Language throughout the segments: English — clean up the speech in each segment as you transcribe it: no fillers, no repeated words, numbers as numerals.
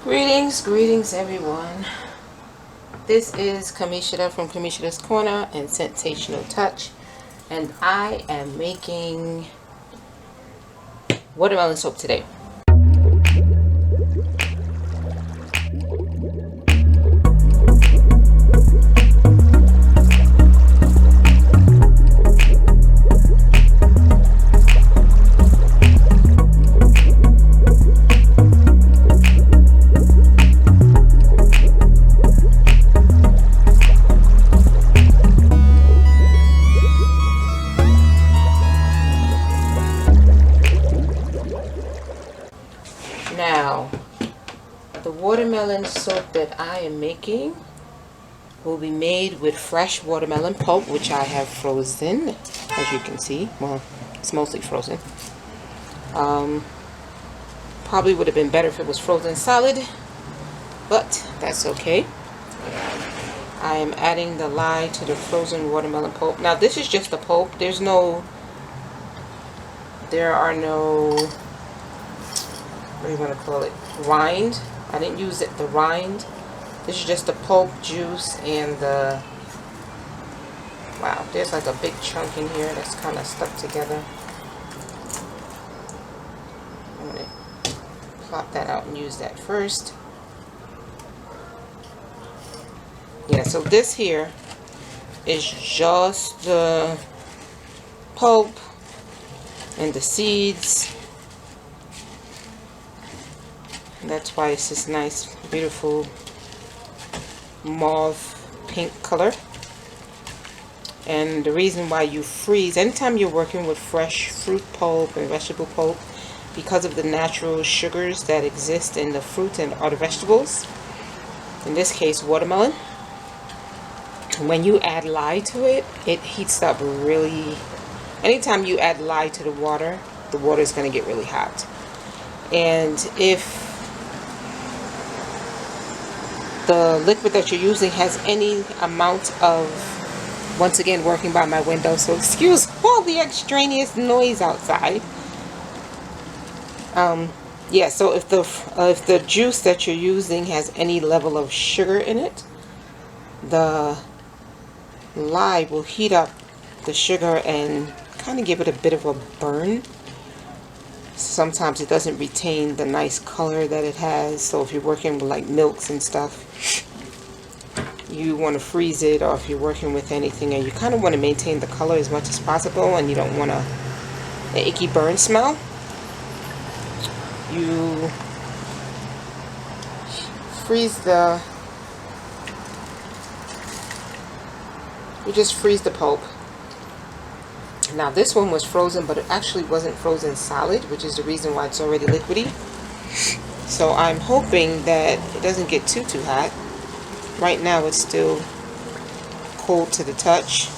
Greetings everyone. This is Kamishita from Kamishita's Corner and Sensational Touch, and I am making watermelon soap today. Now, the watermelon soap that I am making will be made with fresh watermelon pulp, which I have frozen, as you can see. Well, it's mostly frozen. Probably would have been better if it was frozen solid, but that's okay. I am adding the lye to the frozen watermelon pulp. Now, this is just the pulp. There are no, what do you want to call it, rind. I didn't use the rind. This is just the pulp, juice, and the, wow, there's like a big chunk in here that's kind of stuck together. I'm going to plop that out and use that first. Yeah, so this here is just the pulp and the seeds. That's why it's this nice, beautiful mauve pink color. And the reason why you freeze, anytime you're working with fresh fruit pulp and vegetable pulp, because of the natural sugars that exist in the fruit and other vegetables, in this case watermelon, when you add lye to it, it heats up really. Anytime you add lye to the water is going to get really hot. And if the liquid that you're using has any amount of, once again working by my window, so excuse all the extraneous noise outside. Yeah, so if the juice that you're using has any level of sugar in it, the lye will heat up the sugar and kind of give it a bit of a burn. Sometimes it doesn't retain the nice color that it has, so if you're working with like milks and stuff, you want to freeze it, or if you're working with anything and you kind of want to maintain the color as much as possible and you don't want an icky burn smell, you just freeze the pulp. Now this one was frozen, but it actually wasn't frozen solid, which is the reason why it's already liquidy. So I'm hoping that it doesn't get too hot. Right now it's still cold to the touch,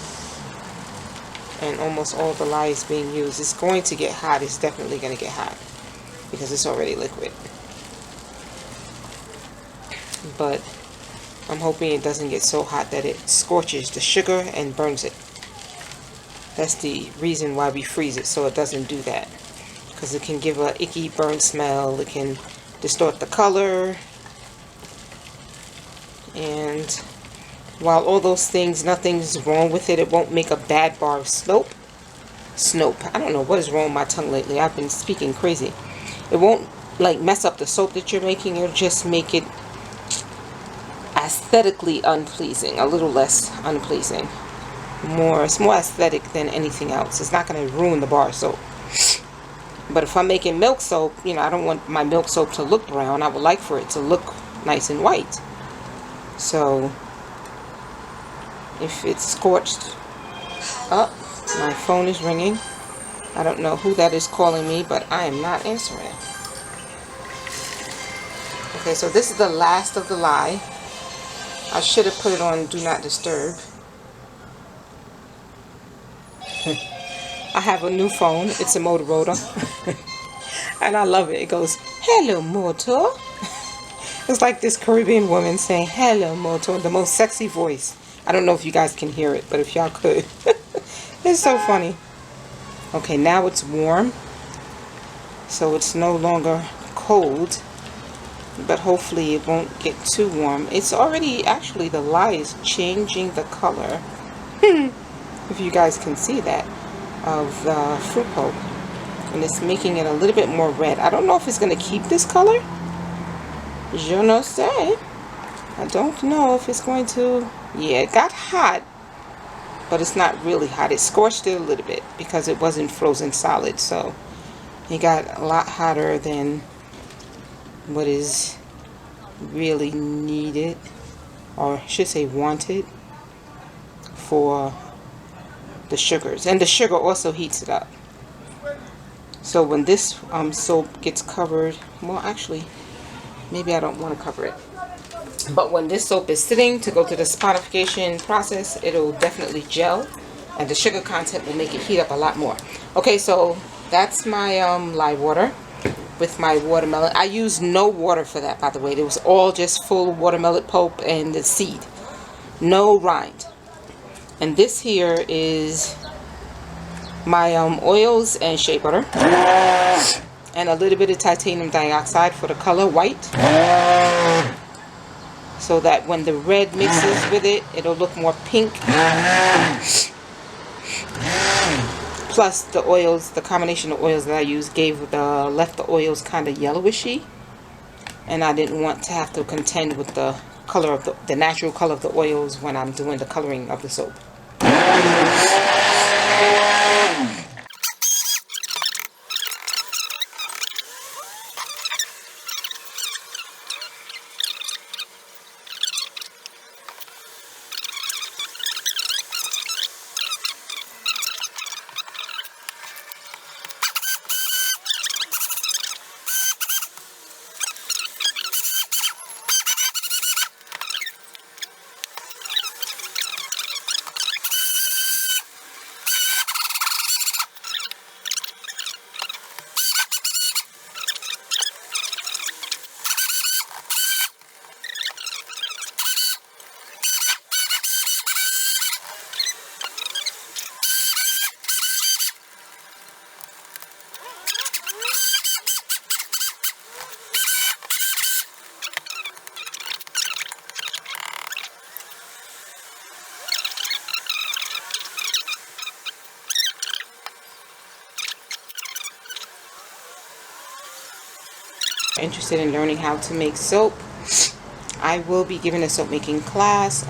and almost all the lye is being used. It's going to get hot. It's definitely going to get hot because it's already liquid. But I'm hoping it doesn't get so hot that it scorches the sugar and burns it. That's the reason why we freeze it, so it doesn't do that. Because it can give an icky burn smell, it can distort the color. And while all those things, nothing's wrong with it, it won't make a bad bar of soap. I don't know what is wrong with my tongue lately. I've been speaking crazy. It won't like mess up the soap that you're making. It'll just make it aesthetically unpleasing, a little less unpleasing. It's more aesthetic than anything else. It's not going to ruin the bar soap. But if I'm making milk soap, you know, I don't want my milk soap to look brown. I would like for it to look nice and white. So if it's scorched up, my phone is ringing. I don't know who that is calling me, but I am not answering. Okay, so this is the last of the lye. I should have put it on Do Not Disturb. I have a new phone. It's a Motorola. And I love it. It goes, "Hello, Moto." It's like this Caribbean woman saying, "Hello, Moto." The most sexy voice. I don't know if you guys can hear it, but if y'all could. It's so funny. Okay, now it's warm. So it's no longer cold. but hopefully it won't get too warm. It's already, actually the lye is changing the color, if you guys can see that, of the fruit pulp. And it's making it a little bit more red. I don't know if it's going to keep this color. Je ne sais. I don't know if it's going to. Yeah, it got hot, but it's not really hot. It scorched it a little bit because it wasn't frozen solid. So it got a lot hotter than what is really needed, or I should say wanted, for the sugars. And the sugar also heats it up. So when this soap gets covered, well, actually, maybe I don't want to cover it. But when this soap is sitting to go through the sonification process, it'll definitely gel, and the sugar content will make it heat up a lot more. Okay, so that's my lye water with my watermelon. I used no water for that, by the way. It was all just full watermelon pulp and the seed, no rind. And this here is my oils and shea butter, and a little bit of titanium dioxide for the color white, so that when the red mixes with it, it'll look more pink. Plus the oils, the combination of oils that I used left the oils kind of yellowishy, and I didn't want to have to contend with the color of the natural color of the oils when I'm doing the coloring of the soap. Interested in learning how to make soap, I will be giving a soap making class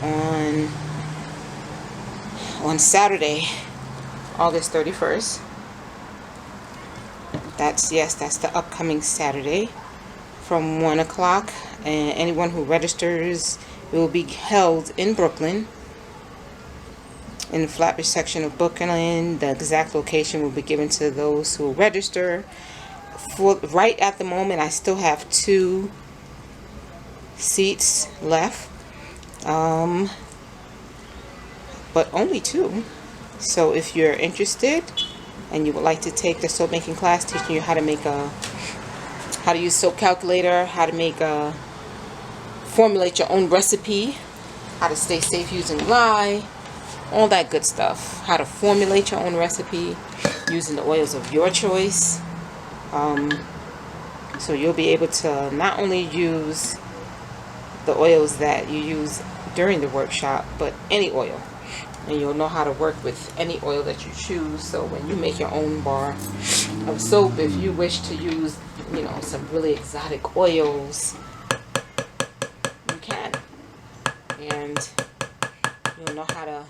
on Saturday, August 31st. That's the upcoming Saturday from 1 o'clock, and anyone who registers, it will be held in Brooklyn, in the Flatbush section of Brooklyn. The exact location will be given to those who register. Right at the moment, I still have 2 seats left, but only 2. So if you're interested and you would like to take the soap making class, teaching you how to use soap calculator, how to formulate your own recipe, how to stay safe using lye, all that good stuff, how to formulate your own recipe using the oils of your choice. So you'll be able to not only use the oils that you use during the workshop, but any oil, and you'll know how to work with any oil that you choose. So when you make your own bar of soap, if you wish to use, some really exotic oils, you can, and you'll know how to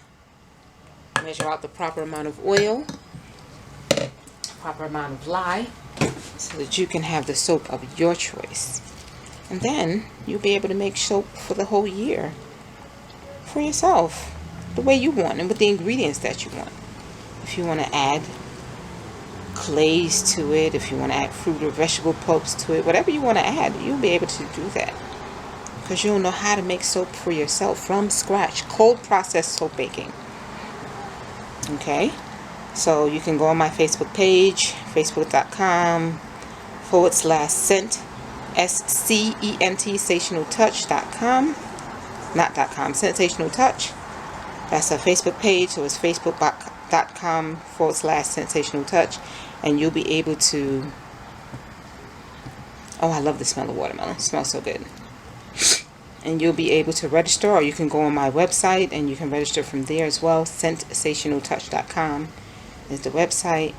measure out the proper amount of oil, proper amount of lye, so that you can have the soap of your choice. And then you'll be able to make soap for the whole year for yourself, the way you want and with the ingredients that you want. If you want to add clays to it, if you want to add fruit or vegetable pulps to it, whatever you want to add, you'll be able to do that, because you'll know how to make soap for yourself from scratch, cold process soap making. Okay, so you can go on my Facebook page, facebook.com/scent, SCENT, sensationaltouch.com, not .com, Sensational Touch. That's a Facebook page, so it's facebook.com/sensational touch, and you'll be able to Oh, I love the smell of watermelon. It smells so good. And you'll be able to register, or you can go on my website and you can register from there as well. Scentsationaltouch.com is the website.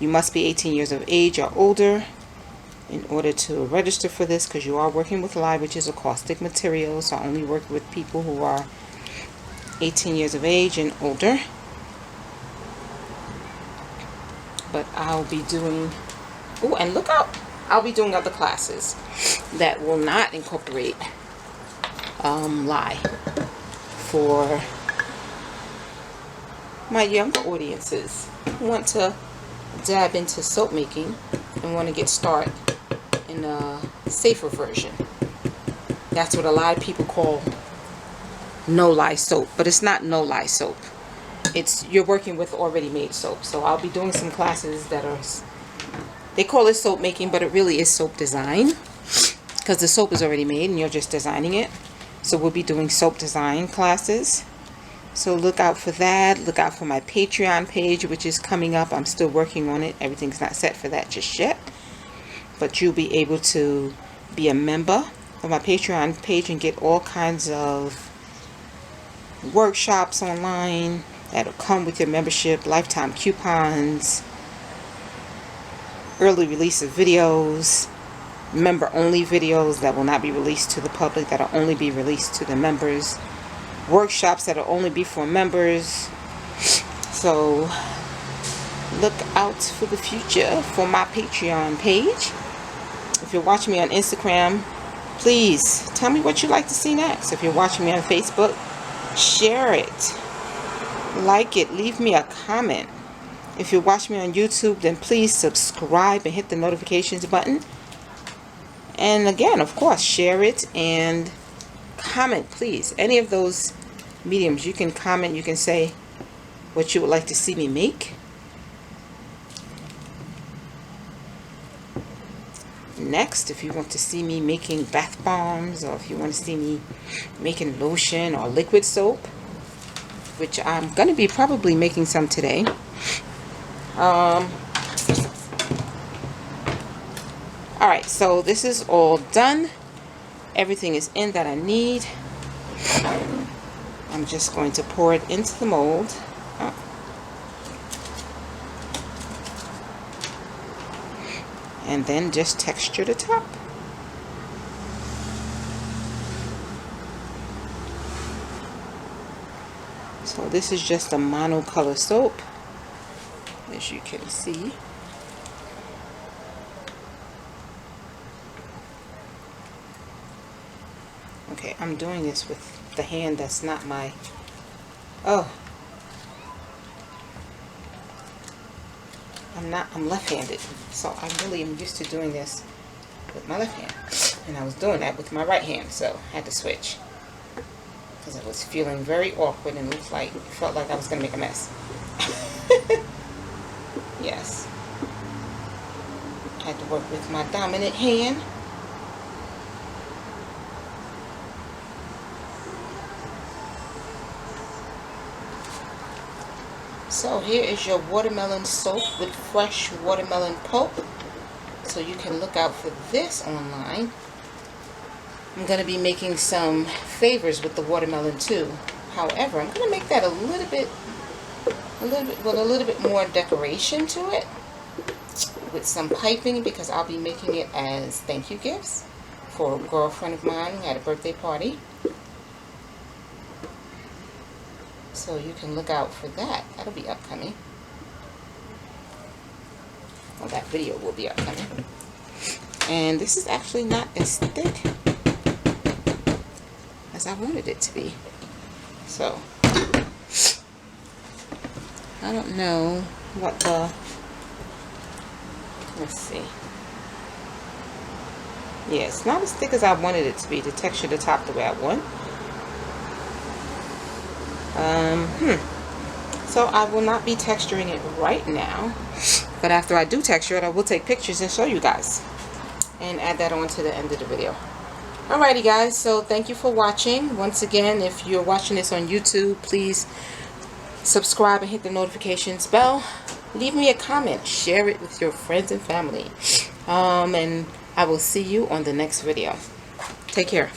You must be 18 years of age or older in order to register for this, because you are working with lye, which is a caustic material. So I only work with people who are 18 years of age and older. But I'll be doing, oh, and look out, I'll be doing other classes that will not incorporate lye for my younger audiences who want to dab into soap making and want to get started in a safer version. That's what a lot of people call no lye soap, but it's not no lye soap. It's, you're working with already made soap. So I'll be doing some classes that are, they call it soap making, but it really is soap design, because the soap is already made and you're just designing it. So we'll be doing soap design classes. So look out for that. Look out for my Patreon page, which is coming up. I'm still working on it. Everything's not set for that just yet. But you'll be able to be a member of my Patreon page and get all kinds of workshops online that'll come with your membership, lifetime coupons, early release of videos, member only videos that will not be released to the public, that'll only be released to the members, workshops that'll only be for members. So look out for the future for my Patreon page. If you're watching me on Instagram, please tell me what you'd like to see next. If you're watching me on Facebook, share it, like it, leave me a comment. If you're watching me on YouTube, then please subscribe and hit the notifications button. And again, of course, share it and comment, please. Any of those mediums, you can comment, you can say what you would like to see me make. Next, if you want to see me making bath bombs, or if you want to see me making lotion or liquid soap, which I'm going to be probably making some today. Alright, so this is all done. Everything is in that I need. I'm just going to pour it into the mold. And then just texture the top. So this is just a monocolor soap, as you can see. Okay, I'm doing this with the hand that's not my, I'm left-handed, so I really am used to doing this with my left hand, and I was doing that with my right hand, so I had to switch because I was feeling very awkward and felt like I was going to make a mess. Yes, I had to work with my dominant hand. So here is your watermelon soap with fresh watermelon pulp. So you can look out for this online. I'm going to be making some favors with the watermelon too. However, I'm going to make that a little bit more decoration to it with some piping, because I'll be making it as thank you gifts for a girlfriend of mine who had a birthday party. So you can look out for that. That'll be upcoming. Well, that video will be upcoming. And this is actually not as thick as I wanted it to be. So, I don't know what the, let's see. Yeah, it's not as thick as I wanted it to be to texture the top the way I want. So I will not be texturing it right now, but after I do texture it, I will take pictures and show you guys and add that on to the end of the video. Alrighty guys, so thank you for watching. Once again, if you're watching this on YouTube, please subscribe and hit the notifications bell. leave me a comment, share it with your friends and family, and I will see you on the next video. Take care.